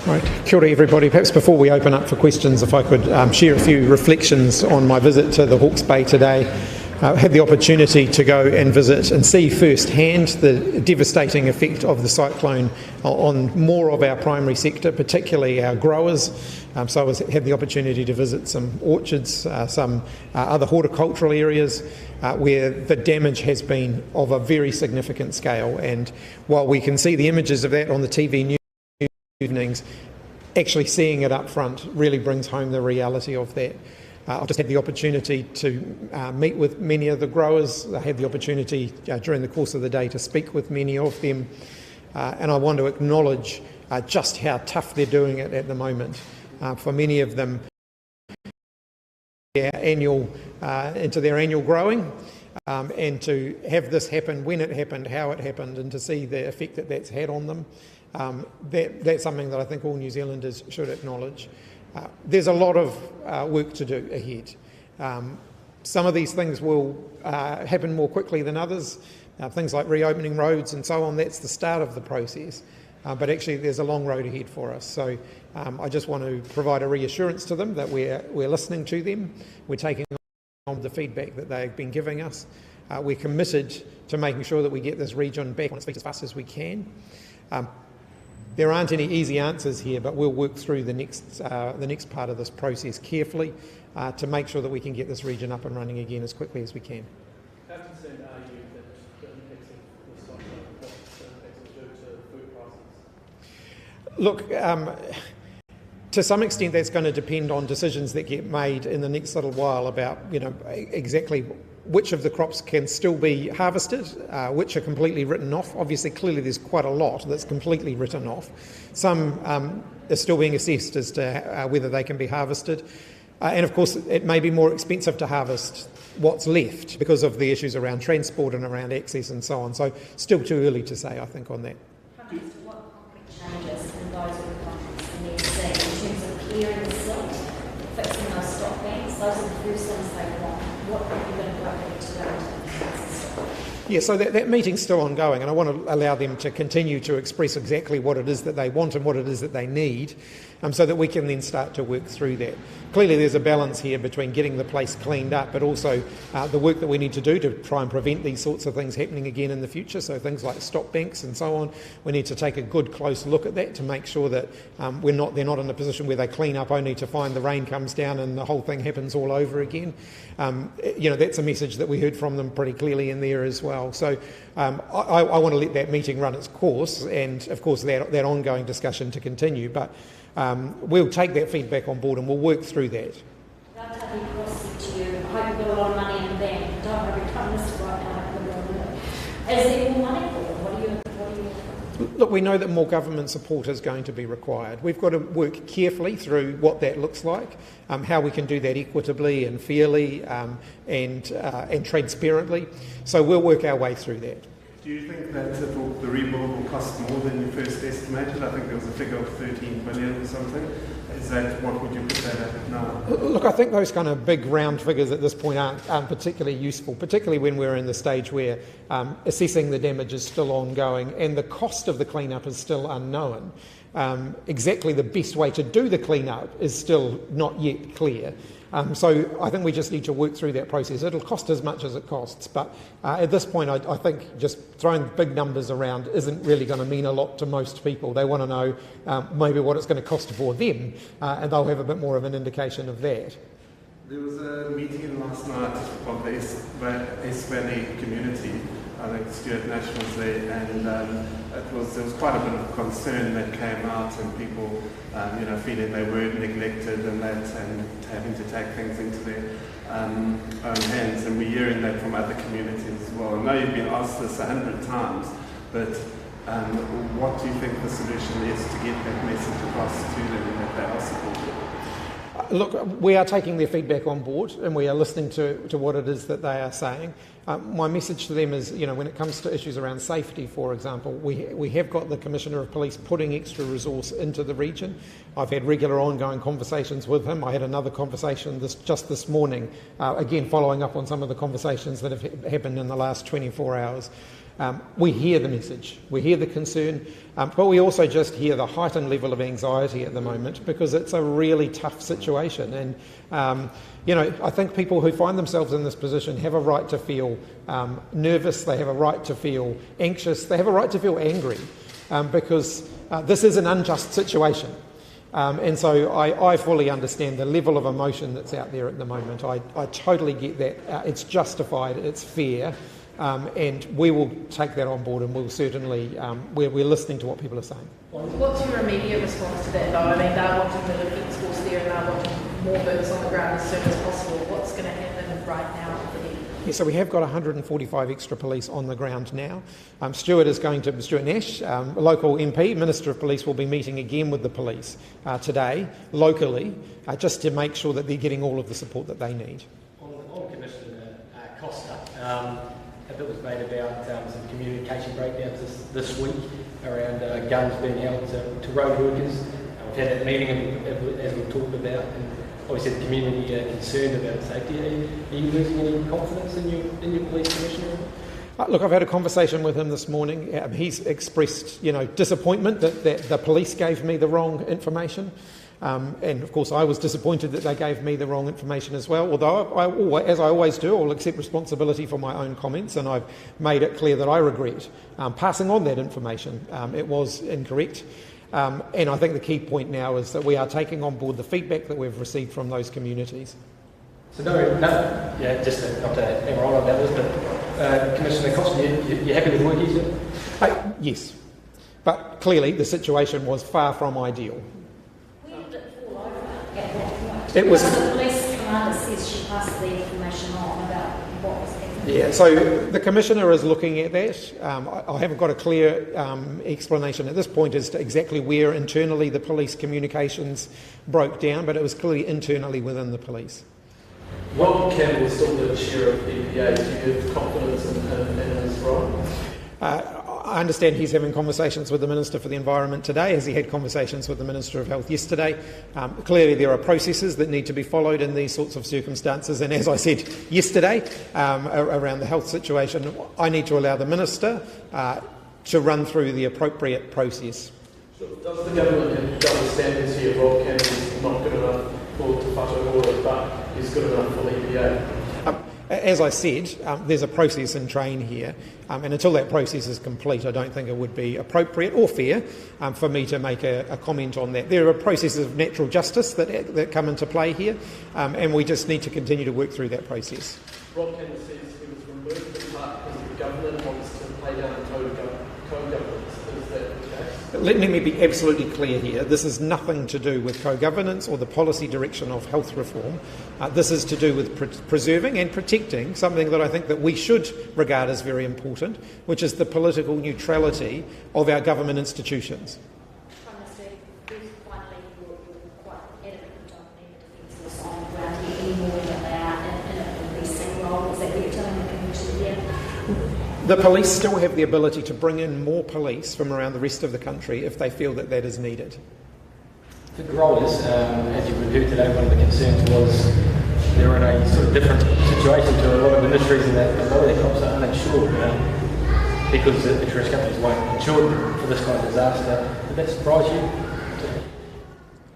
Right. Kia ora everybody. Perhaps before we open up for questions, if I could share a few reflections on my visit to the Hawke's Bay today. I had the opportunity to go and visit and see firsthand the devastating effect of the cyclone on more of our primary sector, particularly our growers. So I had the opportunity to visit some orchards, some other horticultural areas where the damage has been of a very significant scale. And while we can see the images of that on the TV news evenings, actually seeing it up front really brings home the reality of that. I've just had the opportunity to meet with many of the growers. I had the opportunity during the course of the day to speak with many of them, and I want to acknowledge just how tough they're doing it at the moment. For many of them, into their annual growing, and to have this happen when it happened, how it happened, and to see the effect that that's had on them. That's something that I think all New Zealanders should acknowledge. There's a lot of work to do ahead. Some of these things will happen more quickly than others. Things like reopening roads and so on, that's the start of the process. But actually there's a long road ahead for us. So I just want to provide a reassurance to them that we're listening to them. We're taking on the feedback that they've been giving us. We're committed to making sure that we get this region back on its feet as fast as we can. There aren't any easy answers here, but we'll work through the next part of this process carefully to make sure that we can get this region up and running again as quickly as we can. How concerned are you that the impacts of the cyclone, what the impacts will do to food prices? Look, to some extent that's going to depend on decisions that get made in the next little while about, exactly which of the crops can still be harvested, which are completely written off. Obviously, clearly there's quite a lot that's completely written off. Some are still being assessed as to whether they can be harvested. And of course, it may be more expensive to harvest what's left because of the issues around transport and around access and so on. So still too early to say, I think, on that. What concrete changes in those requirements in the SC in terms of clearing the silt, fixing those stock banks, those are the first things they want. What are you going to go ahead to do? Yeah, so that meeting's still ongoing, and I want to allow them to continue to express exactly what it is that they want and what it is that they need, so that we can then start to work through that. Clearly there's a balance here between getting the place cleaned up, but also the work that we need to do to try and prevent these sorts of things happening again in the future, so things like stock banks and so on. We need to take a good close look at that to make sure that they're not in a position where they clean up only to find the rain comes down and the whole thing happens all over again. That's a message that we heard from them pretty clearly in there as well. So I want to let that meeting run its course, and of course that ongoing discussion to continue, but we'll take that feedback on board and we'll work through that. I'll tell you, Ross said to you, I hope you've got a lot of money in the bank. Don't worry, Prime Minister right now, I hope you've got a lot. Is there more money for it? What do you Look, we know that more government support is going to be required. We've got to work carefully through what that looks like, how we can do that equitably and fairly and transparently. So we'll work our way through that. Do you think that the rebuild will cost more than you first estimated? I think there was a figure of 13 billion or something. Is that, what would you put that at now? Look, I think those kind of big round figures at this point aren't particularly useful, particularly when we're in the stage where assessing the damage is still ongoing and the cost of the cleanup is still unknown. Exactly the best way to do the cleanup is still not yet clear. So I think we just need to work through that process. It'll cost as much as it costs, but at this point I think just throwing big numbers around isn't really going to mean a lot to most people. They want to know maybe what it's going to cost for them, and they'll have a bit more of an indication of that. There was a meeting last night of the East Valley community. I think Stuart Nash was there, and there was quite a bit of concern that came out, and people, feeling they were neglected and having to take things into their own hands. And we're hearing that from other communities as well. I know you've been asked this 100 times, but what do you think the solution is to get that message across to them that they are supported? Look, we are taking their feedback on board and we are listening to what it is that they are saying. My message to them is, when it comes to issues around safety, for example, we have got the Commissioner of Police putting extra resource into the region. I've had regular ongoing conversations with him. I had another conversation just this morning, again following up on some of the conversations that have happened in the last 24 hours. We hear the message, we hear the concern, but we also just hear the heightened level of anxiety at the moment because it's a really tough situation. And, I think people who find themselves in this position have a right to feel nervous, they have a right to feel anxious, they have a right to feel angry because this is an unjust situation. And so I fully understand the level of emotion that's out there at the moment. I totally get that. It's justified, it's fair. And we will take that on board, and we'll certainly we're listening to what people are saying. What's your immediate response to that, though? I mean, they're wanting the defence force there, and they're wanting more boots on the ground as soon as possible. What's going to happen right now for them? Yeah, so we have got 145 extra police on the ground now. Stuart Nash, local MP, Minister of Police, will be meeting again with the police today, locally, just to make sure that they're getting all of the support that they need. On Commissioner Costa, a bit was made about some communication breakdowns this week around guns being held to road workers. We've had that meeting as we've talked about, and obviously the community are concerned about safety. Are you losing any confidence in your police commissioner? Look, I've had a conversation with him this morning. He's expressed, disappointment that the police gave me the wrong information. And of course I was disappointed that they gave me the wrong information as well, although as I always do, I'll accept responsibility for my own comments, and I've made it clear that I regret passing on that information. It was incorrect. And I think the key point now is that we are taking on board the feedback that we've received from those communities. So just not to hammer on about this, but Commissioner Costa, you happy with work he's doing? Yes, but clearly the situation was far from ideal. It was. The police commander says she passed the information on about what was happening. Yeah, so the Commissioner is looking at that. I haven't got a clear explanation at this point as to exactly where internally the police communications broke down, but it was clearly internally within the police. Rob Campbell is still the chair of EPA. Do you have confidence in his role? I understand he's having conversations with the Minister for the Environment today, as he had conversations with the Minister of Health yesterday. Clearly there are processes that need to be followed in these sorts of circumstances, and as I said yesterday around the health situation, I need to allow the Minister to run through the appropriate process. So does the government have double standards here? Rob Campbell's not good enough for Te Whatu Ora, but he's good enough for the EPA. As I said, there's a process in train here, and until that process is complete, I don't think it would be appropriate or fair for me to make a comment on that. There are processes of natural justice that come into play here, and we just need to continue to work through that process. Rob Campbell says he was removed in part because the government wants to play down co-governance. Is that the case? Let me be absolutely clear here. This is nothing to do with co-governance or the policy direction of health reform. This is to do with preserving and protecting something that I think that we should regard as very important, which is the political neutrality of our government institutions. Prime Minister, finally you're quite adamant you don't need the defence force on the ground here anymore than they are in a policing role. Is that what you're telling the community here? The police still have the ability to bring in more police from around the rest of the country if they feel that is needed. The growers, as you've heard today, one of the concerns was they're in a sort of different situation to a lot of industries in that a lot of their crops are uninsured because the insurance companies won't insure them for this kind of disaster. Did that surprise you?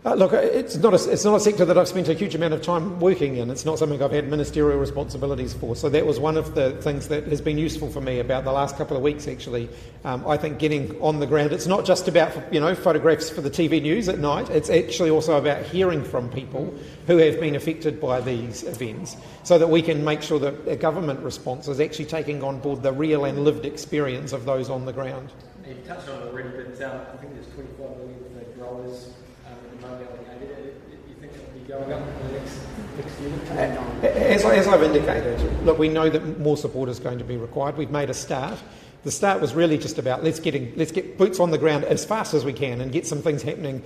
Look, it's not a sector that I've spent a huge amount of time working in. It's not something I've had ministerial responsibilities for. So that was one of the things that has been useful for me about the last couple of weeks, actually. I think getting on the ground, it's not just about, photographs for the TV news at night. It's actually also about hearing from people who have been affected by these events so that we can make sure that a government response is actually taking on board the real and lived experience of those on the ground. You've touched on it already, but I think there's 25 million for the growers. You think it'll be going up in the next year? As I've indicated, look, we know that more support is going to be required. We've made a start. The start was really just about let's get boots on the ground as fast as we can and get some things happening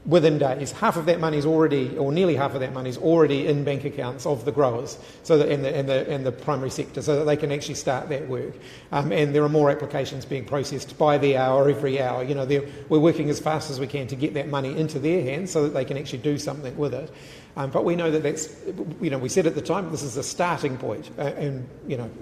within days. Half of that money is already, or nearly half of that money is already in bank accounts of the growers, so that and the primary sector, so that they can actually start that work. And there are more applications being processed by the hour, every hour. We're working as fast as we can to get that money into their hands, so that they can actually do something with it. But we know that that's, we said at the time, this is a starting point, and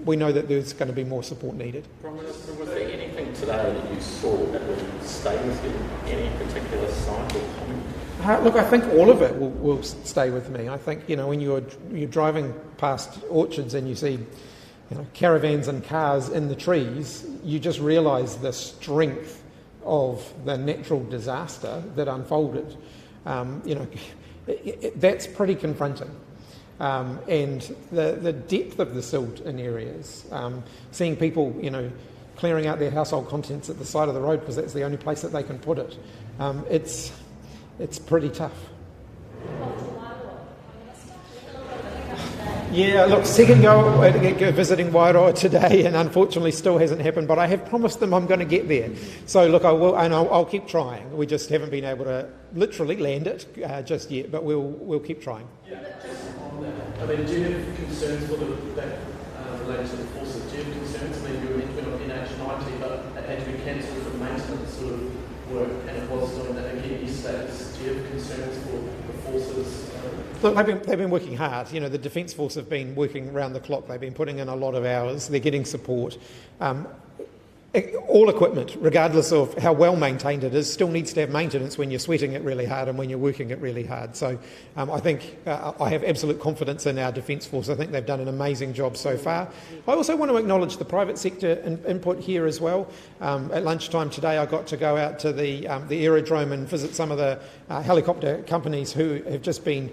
we know that there's going to be more support needed. Prime Minister, was there anything today that you saw that would stay with you? Any particular sign or comment? Look, I think all of it will stay with me. I think, when you're driving past orchards and you see caravans and cars in the trees, you just realise the strength of the natural disaster that unfolded. That's pretty confronting. And the depth of the silt in areas, seeing people, clearing out their household contents at the side of the road because that's the only place that they can put it, it's pretty tough. Yeah, look, second go visiting Wairoa today, and unfortunately still hasn't happened, but I have promised them I'm going to get there. So look, I will, and I'll keep trying. We just haven't been able to literally land it just yet, but we'll keep trying. Yeah, just on that, do you have concerns for that related to the forces? Do you have concerns? You were meant to be on NH90, but it had to be cancelled for maintenance sort of work, and it was doing that again yesterday. Do you have concerns for the forces? Look, they've been working hard. The Defence Force have been working round the clock. They've been putting in a lot of hours. They're getting support. All equipment, regardless of how well maintained it is, still needs to have maintenance when you're sweating it really hard and when you're working it really hard. So I think I have absolute confidence in our Defence Force. I think they've done an amazing job so far. I also want to acknowledge the private sector input here as well. At lunchtime today I got to go out to the aerodrome and visit some of the helicopter companies who have just been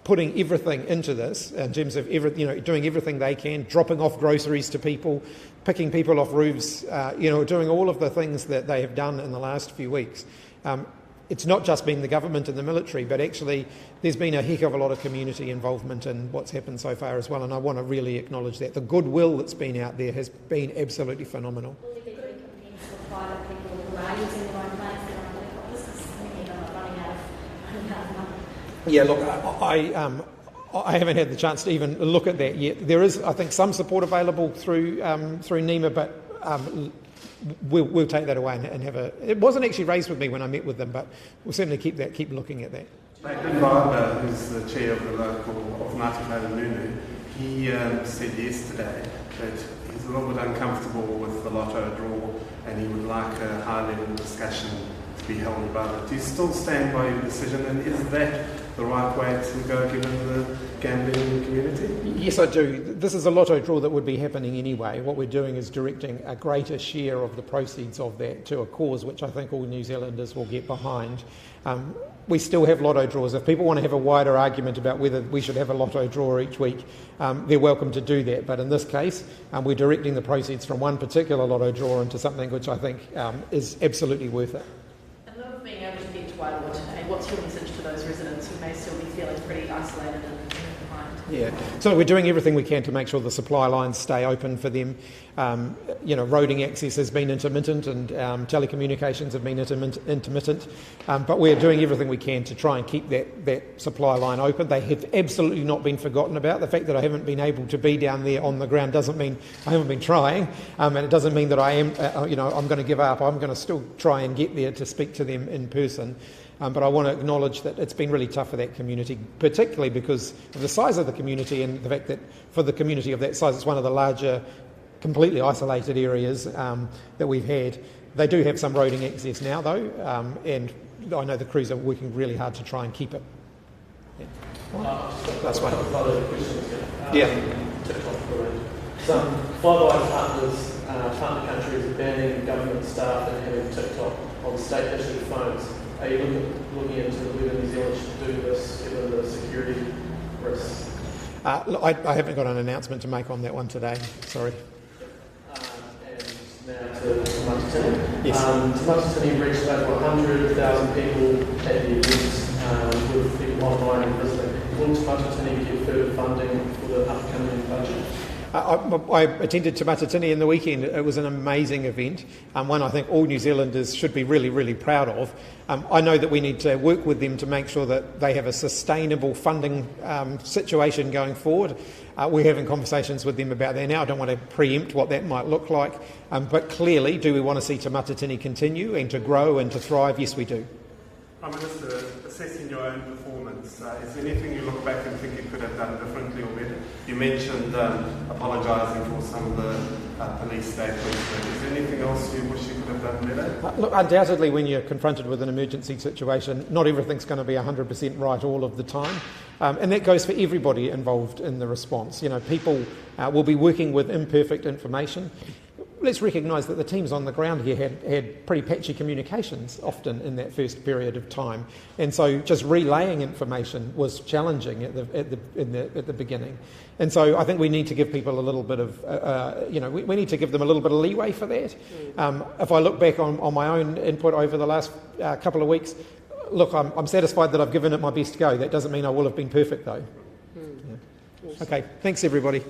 putting everything into this in terms of doing everything they can, dropping off groceries to people, picking people off roofs, doing all of the things that they have done in the last few weeks. It's not just been the government and the military, but actually there's been a heck of a lot of community involvement in what's happened so far as well, and I want to really acknowledge that. The goodwill that's been out there has been absolutely phenomenal. Will there be recompense for private people who are using their own planes, their own helicopters? Many of them are running out of money. Yeah, look, I haven't had the chance to even look at that yet. There is, I think, some support available through NEMA, but we'll take that away and have a. It wasn't actually raised with me when I met with them, but we'll certainly keep looking at that. David Barber, who's the chair of the local of Ngāti Nunu, he said yesterday that he's a little bit uncomfortable with the lotto draw, and he would like a high-level discussion to be held about it. Do you still stand by your decision, and is that the right way to go given the gambling community? Yes, I do. This is a lotto draw that would be happening anyway. What we're doing is directing a greater share of the proceeds of that to a cause which I think all New Zealanders will get behind. We still have lotto draws. If people want to have a wider argument about whether we should have a lotto draw each week, they're welcome to do that. But in this case, we're directing the proceeds from one particular lotto draw into something which I think is absolutely worth it. And love being able to get to Wairoa today, what's your message to those residents who may still be feeling pretty isolated and behind? Yeah, so we're doing everything we can to make sure the supply lines stay open for them. Roading access has been intermittent and telecommunications have been intermittent, but we're doing everything we can to try and keep that supply line open. They have absolutely not been forgotten about. The fact that I haven't been able to be down there on the ground doesn't mean I haven't been trying, and it doesn't mean that I am, I'm going to give up. I'm going to still try and get there to speak to them in person. But I want to acknowledge that it's been really tough for that community, particularly because of the size of the community and the fact that for the community of that size, it's one of the larger, completely isolated areas that we've had. They do have some roading access now, though, and I know the crews are working really hard to try and keep it. Yeah. That's one. Some Five Eyes partner countries are banning government staff and having TikTok on state-issued phones. Are you looking into whether New Zealand should do this given the security risks? I haven't got an announcement to make on that one today, sorry. And now to Matatini. Yes. Matatini reached over 100,000 people at the event with people online and visiting. Will Matatini get further funding for the upcoming budget? I attended Te Matatini in the weekend. It was an amazing event, one I think all New Zealanders should be really, really proud of. I know that we need to work with them to make sure that they have a sustainable funding situation going forward. We're having conversations with them about that now. I don't want to preempt what that might look like, but clearly, do we want to see Te Matatini continue and to grow and to thrive? Yes, we do. Prime Minister, assessing your own performance, this. Is there anything you look back and think you could have done differently or better? You mentioned apologising for some of the police statements. Is there anything else you wish you could have done better? Look, undoubtedly when you're confronted with an emergency situation, not everything's going to be 100% right all of the time. And that goes for everybody involved in the response. You know, people will be working with imperfect information. Let's recognise that the teams on the ground here had pretty patchy communications often in that first period of time, and so just relaying information was challenging at the beginning. And so I think we need to give people a little bit of, we need to give them a little bit of leeway for that. If I look back on my own input over the last couple of weeks, look, I'm satisfied that I've given it my best go. That doesn't mean I will have been perfect though. Yeah. Okay, thanks everybody.